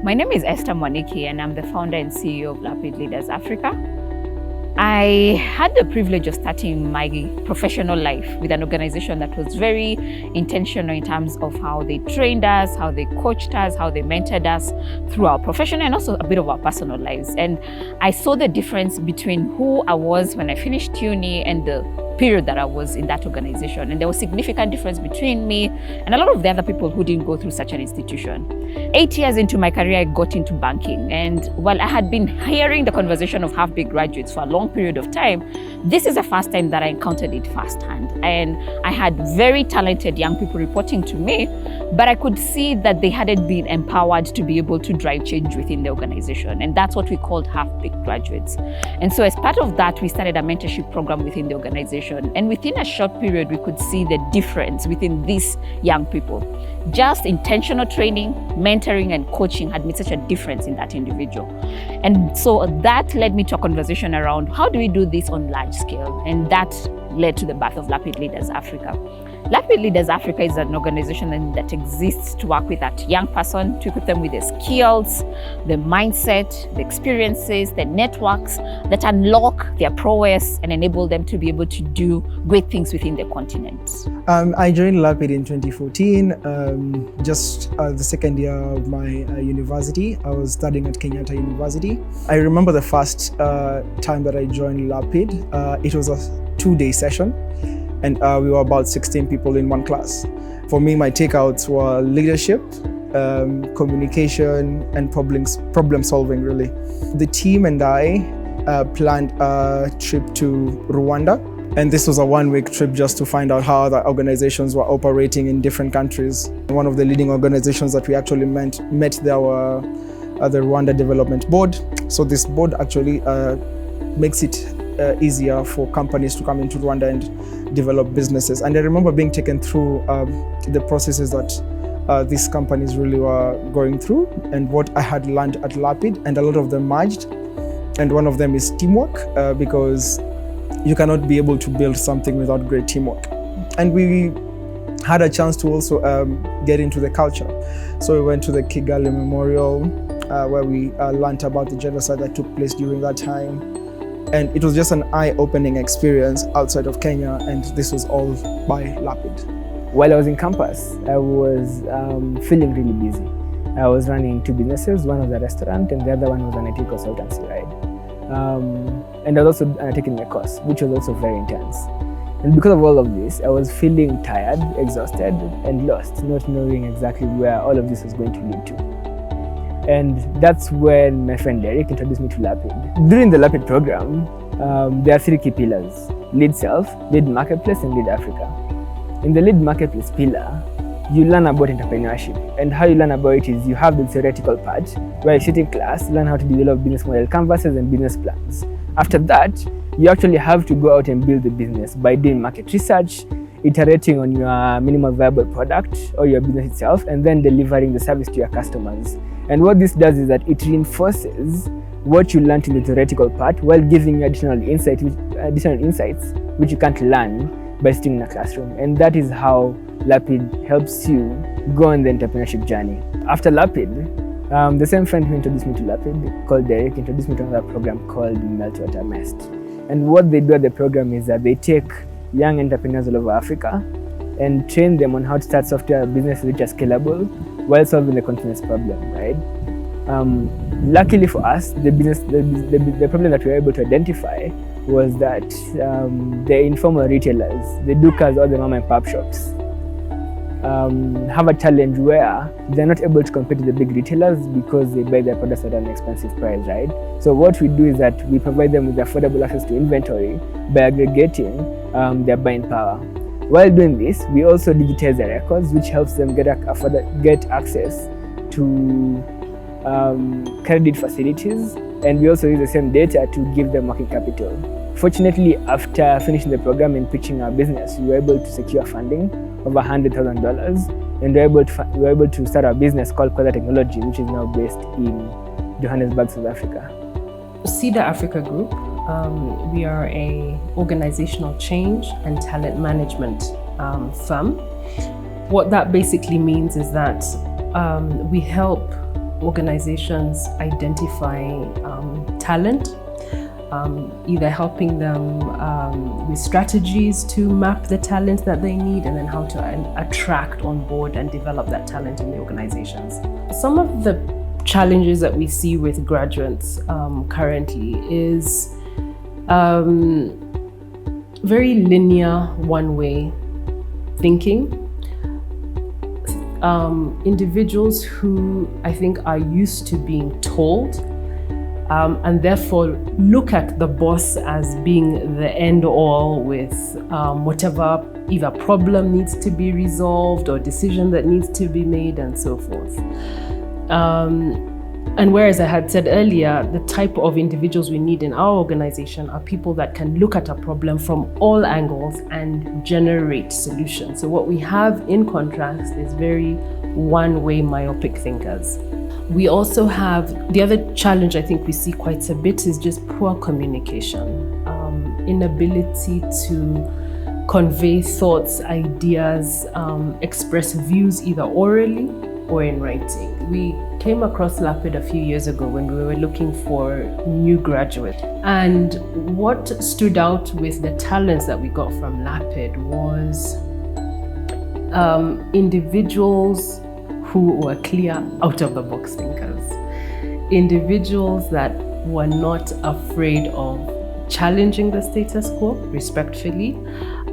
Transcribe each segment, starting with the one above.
My name is Esther Mwaniki and I'm the founder and CEO of Lapid Leaders Africa. I had the privilege of starting my professional life with an organization that was very intentional in terms of how they trained us, how they coached us, how they mentored us through our professional and also a bit of our personal lives. And I saw the difference between who I was when I finished uni and the period that I was in that organization. And there was significant difference between me and a lot of the other people who didn't go through such an institution. 8 years into my career, I got into banking. And while I had been hearing the conversation of half-baked graduates for a long period of time, this is the first time that I encountered it firsthand. And I had very talented young people reporting to me, but I could see that they hadn't been empowered to be able to drive change within the organization. And that's what we called half-baked graduates. And so as part of that, we started a mentorship program within the organization. And within a short period, we could see the difference within these young people. Just intentional training, mentoring, and coaching had made such a difference in that individual. And so that led me to a conversation around how do we do this on large scale? And that led to the birth of Lapid Leaders Africa. Lapid Leaders Africa is an organization that exists to work with that young person, to equip them with the skills, the mindset, the experiences, the networks that unlock their prowess and enable them to be able to do great things within the continent. I joined Lapid in 2014, just the second year of my university. I was studying at Kenyatta University. I remember the first time that I joined Lapid. It was a 2-day session. And we were about 16 people in one class. For me, my takeouts were leadership, communication, and problem solving, really. The team and I planned a trip to Rwanda. And this was a 1-week trip just to find out how other organizations were operating in different countries. One of the leading organizations that we actually met there were the Rwanda Development Board. So this board actually makes it easier for companies to come into Rwanda and develop businesses. And I remember being taken through the processes that these companies really were going through and what I had learned at Lapid, and a lot of them merged. And one of them is teamwork, because you cannot be able to build something without great teamwork. And we had a chance to also get into the culture. So we went to the Kigali Memorial, where we learned about the genocide that took place during that time. And it was just an eye-opening experience outside of Kenya, and this was all by Lapid. While I was in campus, I was feeling really busy. I was running 2 businesses. One was a restaurant, and the other one was an IT consultancy, right? And I was also taking a course, which was also very intense. And because of all of this, I was feeling tired, exhausted, and lost, not knowing exactly where all of this was going to lead to. And that's when my friend Derek introduced me to Lapid. During the Lapid program, there are 3 key pillars: Lead Self, Lead Marketplace, and Lead Africa. In the Lead Marketplace pillar, you learn about entrepreneurship. And how you learn about it is you have the theoretical part, where you sit in class, learn how to develop business model canvases and business plans. After that, you actually have to go out and build the business by doing market research, iterating on your minimal viable product or your business itself, and then delivering the service to your customers. And what this does is that it reinforces what you learned in the theoretical part while giving you additional insights which you can't learn by sitting in a classroom. And that is how Lapid helps you go on the entrepreneurship journey. After Lapid, the same friend who introduced me to Lapid, called Derek, introduced me to another program called Meltwater Mest. And what they do at the program is that they take young entrepreneurs all over Africa and train them on how to start software businesses which are scalable while solving the continent's problem, right? Luckily for us, the problem that we were able to identify was that the informal retailers, the Dukas or the mom and pop shops, have a challenge where they're not able to compete with the big retailers because they buy their products at an expensive price, right? So what we do is that we provide them with affordable access to inventory by aggregating their buying power. While doing this, we also digitize their records, which helps them get access to credit facilities, and we also use the same data to give them working capital. Fortunately, after finishing the program and pitching our business, we were able to secure funding of $100,000, and we were able to start our business called Quasar Technology, which is now based in Johannesburg, South Africa. Cedar Africa Group, we are a organizational change and talent management firm. What that basically means is that we help organizations identify talent, either helping them with strategies to map the talent that they need, and then how to attract on board and develop that talent in the organizations. Some of the challenges that we see with graduates currently is very linear, one-way thinking. Individuals who I think are used to being told and therefore look at the boss as being the end all with whatever either problem needs to be resolved or decision that needs to be made and so forth. And whereas I had said earlier, the type of individuals we need in our organization are people that can look at a problem from all angles and generate solutions. So what we have in contrast is very one-way myopic thinkers. We also have, the other challenge I think we see quite a bit is just poor communication, inability to convey thoughts, ideas, express views either orally or in writing. We came across Lapid a few years ago when we were looking for new graduates. And what stood out with the talents that we got from Lapid was individuals who were clear out-of-the-box thinkers. Individuals that were not afraid of challenging the status quo respectfully,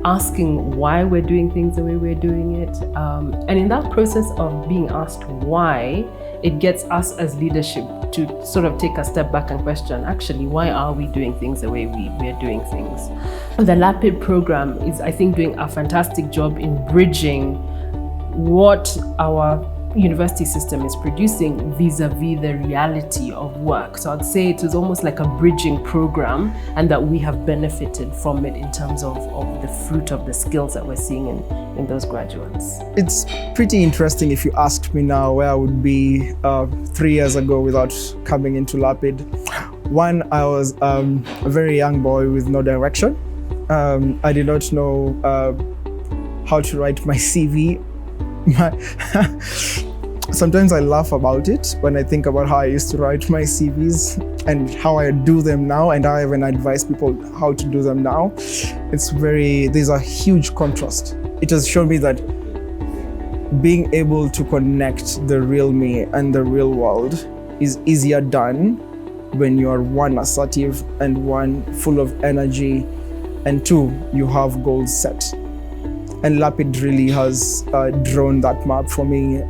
asking why we're doing things the way we're doing it. And in that process of being asked why, it gets us as leadership to sort of take a step back and question, actually, why are we doing things the way we're doing things? The Lapid program is, I think, doing a fantastic job in bridging what our university system is producing vis-a-vis the reality of work. So I'd say it is almost like a bridging program, and that we have benefited from it in terms of the fruit of the skills that we're seeing in those graduates. It's pretty interesting if you asked me now where I would be 3 years ago without coming into Lapid. One, I was a very young boy with no direction. I did not know how to write my CV. Sometimes I laugh about it when I think about how I used to write my CVs and how I do them now, and how I even advise people how to do them now. There's a huge contrast. It has shown me that being able to connect the real me and the real world is easier done when you are one, assertive, and one, full of energy, and two, you have goals set. And Lapid really has drawn that map for me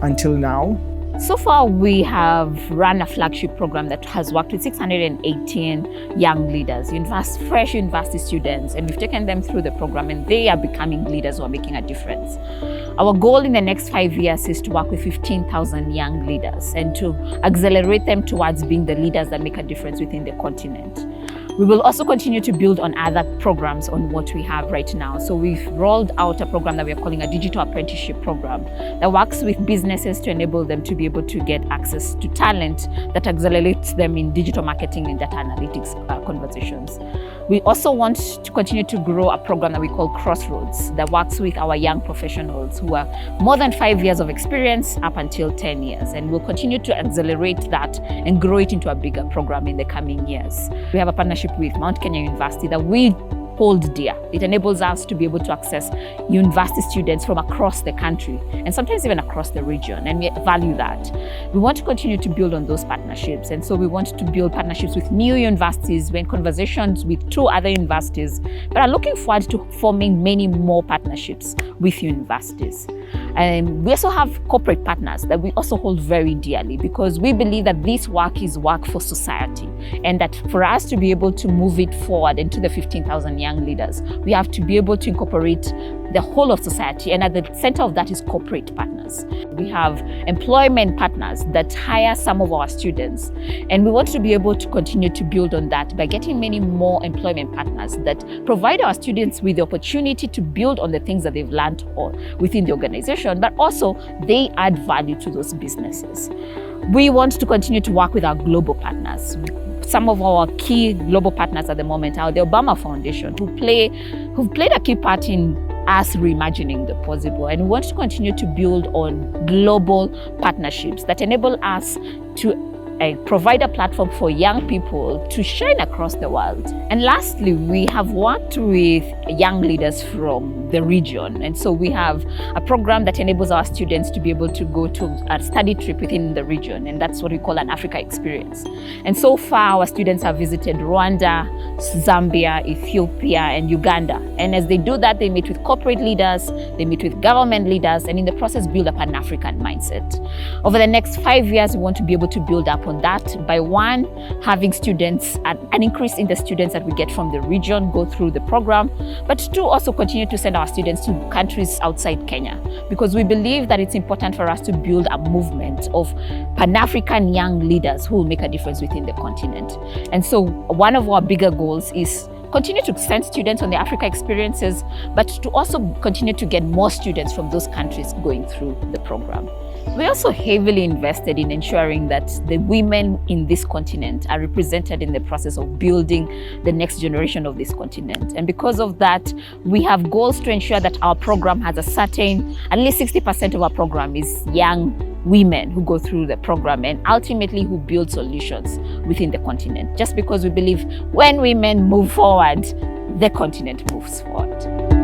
until now. So far, we have run a flagship program that has worked with 618 young leaders, fresh university students, and we've taken them through the program, and they are becoming leaders who are making a difference. Our goal in the next 5 years is to work with 15,000 young leaders and to accelerate them towards being the leaders that make a difference within the continent. We will also continue to build on other programs on what we have right now. So we've rolled out a program that we are calling a digital apprenticeship program that works with businesses to enable them to be able to get access to talent that accelerates them in digital marketing and data analytics conversations. We also want to continue to grow a program that we call Crossroads that works with our young professionals who are more than 5 years of experience up until 10 years. And we'll continue to accelerate that and grow it into a bigger program in the coming years. We have a partnership with Mount Kenya University that we hold dear. It enables us to be able to access university students from across the country and sometimes even across the region, and we value that. We want to continue to build on those partnerships, and so we want to build partnerships with new universities. We're in conversations with 2 other universities, but are looking forward to forming many more partnerships with universities. We also have corporate partners that we also hold very dearly, because we believe that this work is work for society, and that for us to be able to move it forward into the 15,000 young leaders, we have to be able to incorporate the whole of society, and at the center of that is corporate partners. We have employment partners that hire some of our students, and we want to be able to continue to build on that by getting many more employment partners that provide our students with the opportunity to build on the things that they've learned within the organization, but also they add value to those businesses. We want to continue to work with our global partners. Some of our key global partners at the moment are the Obama Foundation, who've played a key part in us reimagining the possible. And we want to continue to build on global partnerships that enable us to provide a platform for young people to shine across the world. And lastly, we have worked with young leaders from the region. And so we have a program that enables our students to be able to go to a study trip within the region. And that's what we call an Africa experience. And so far, our students have visited Rwanda, Zambia, Ethiopia, and Uganda. And as they do that, they meet with corporate leaders, they meet with government leaders, and in the process, build a Pan-African mindset. Over the next 5 years, we want to be able to build up on that by one, having students, an increase in the students that we get from the region go through the program, but two, also continue to send our students to countries outside Kenya, because we believe that it's important for us to build a movement of Pan-African young leaders who will make a difference within the continent. And so one of our bigger goals is continue to send students on the Africa experiences, but to also continue to get more students from those countries going through the program. We also heavily invested in ensuring that the women in this continent are represented in the process of building the next generation of this continent. And because of that, we have goals to ensure that our program has at least 60% of our program is young women who go through the program and ultimately who build solutions within the continent. Just because we believe when women move forward, the continent moves forward.